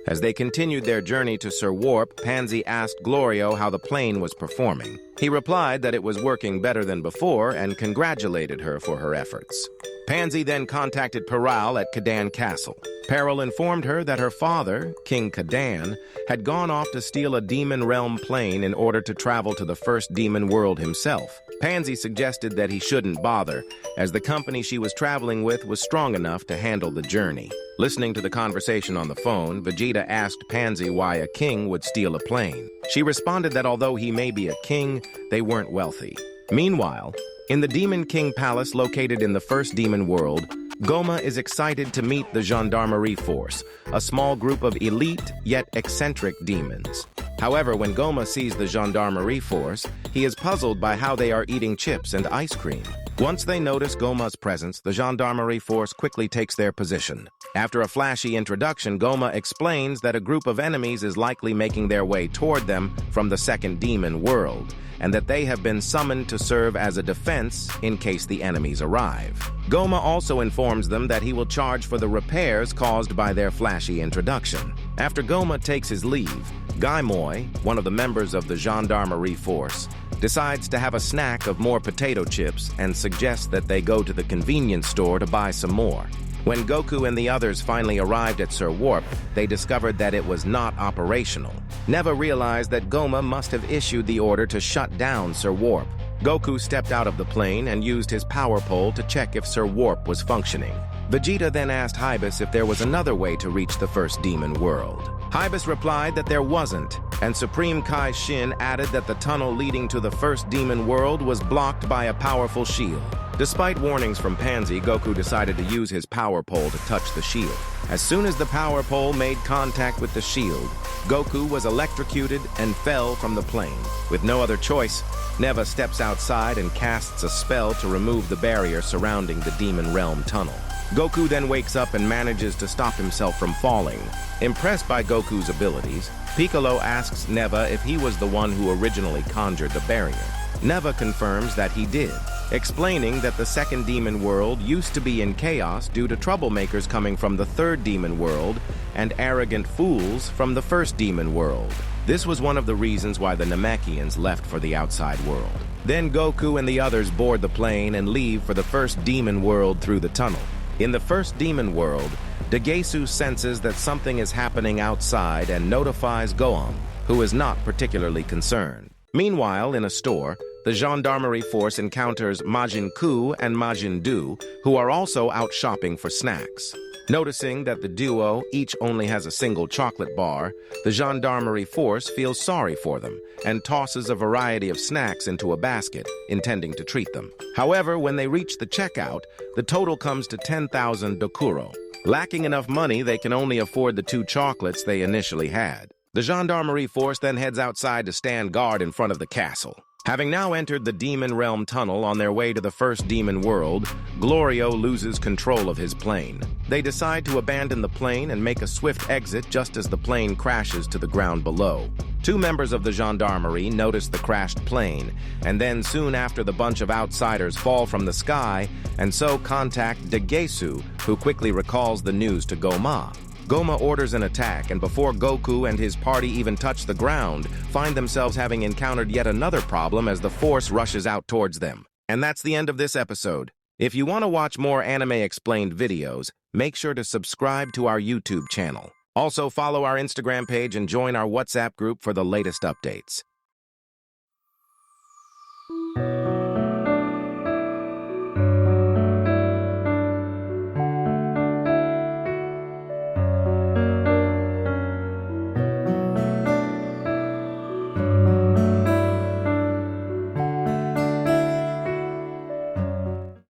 As they continued their journey to Sir Warp, Panzy asked Glorio how the plane was performing. He replied that it was working better than before and congratulated her for her efforts. Panzy then contacted Peral at Kadan Castle. Peral informed her that her father, King Kadan, had gone off to steal a demon realm plane in order to travel to the first demon world himself. Panzy suggested that he shouldn't bother, as the company she was traveling with was strong enough to handle the journey. Listening to the conversation on the phone, Vegeta asked Panzy why a king would steal a plane. She responded that although he may be a king, they weren't wealthy. Meanwhile, in the Demon King Palace located in the first demon world, Goma is excited to meet the Gendarmerie Force, a small group of elite yet eccentric demons. However, when Goma sees the Gendarmerie Force, he is puzzled by how they are eating chips and ice cream. Once they notice Goma's presence, the Gendarmerie Force quickly takes their position. After a flashy introduction, Goma explains that a group of enemies is likely making their way toward them from the second demon world, and that they have been summoned to serve as a defense in case the enemies arrive. Goma also informs them that he will charge for the repairs caused by their flashy introduction. After Goma takes his leave, Gaimoi, one of the members of the Gendarmerie Force, decides to have a snack of more potato chips and suggests that they go to the convenience store to buy some more. When Goku and the others finally arrived at Sir Warp, they discovered that it was not operational. Neva realized that Goma must have issued the order to shut down Sir Warp. Goku stepped out of the plane and used his power pole to check if Sir Warp was functioning. Vegeta then asked Hybus if there was another way to reach the first demon world. Hybus replied that there wasn't, and Supreme Kai Shin added that the tunnel leading to the first demon world was blocked by a powerful shield. Despite warnings from Panzy, Goku decided to use his power pole to touch the shield. As soon as the power pole made contact with the shield, Goku was electrocuted and fell from the plane. With no other choice, Neva steps outside and casts a spell to remove the barrier surrounding the Demon Realm tunnel. Goku then wakes up and manages to stop himself from falling. Impressed by Goku's abilities, Piccolo asks Neva if he was the one who originally conjured the barrier. Neva confirms that he did, explaining that the second demon world used to be in chaos due to troublemakers coming from the third demon world and arrogant fools from the first demon world. This was one of the reasons why the Namekians left for the outside world. Then Goku and the others board the plane and leave for the first demon world through the tunnel. In the first demon world, Dagesu senses that something is happening outside and notifies Gohan, who is not particularly concerned. Meanwhile, in a store, the Gendarmerie Force encounters Majin Ku and Majin Du, who are also out shopping for snacks. Noticing that the duo each only has a single chocolate bar, the Gendarmerie Force feels sorry for them and tosses a variety of snacks into a basket, intending to treat them. However, when they reach the checkout, the total comes to 10,000 dokuro. Lacking enough money, they can only afford the 2 chocolates they initially had. The Gendarmerie Force then heads outside to stand guard in front of the castle. Having now entered the Demon Realm tunnel on their way to the first demon world, Glorio loses control of his plane. They decide to abandon the plane and make a swift exit just as the plane crashes to the ground below. 2 members of the Gendarmerie notice the crashed plane, and then soon after the bunch of outsiders fall from the sky and so contact Dagesu, who quickly recalls the news to Goma. Goma orders an attack, and before Goku and his party even touch the ground, find themselves having encountered yet another problem as the Force rushes out towards them. And that's the end of this episode. If you want to watch more anime-explained videos, make sure to subscribe to our YouTube channel. Also, follow our Instagram page and join our WhatsApp group for the latest updates.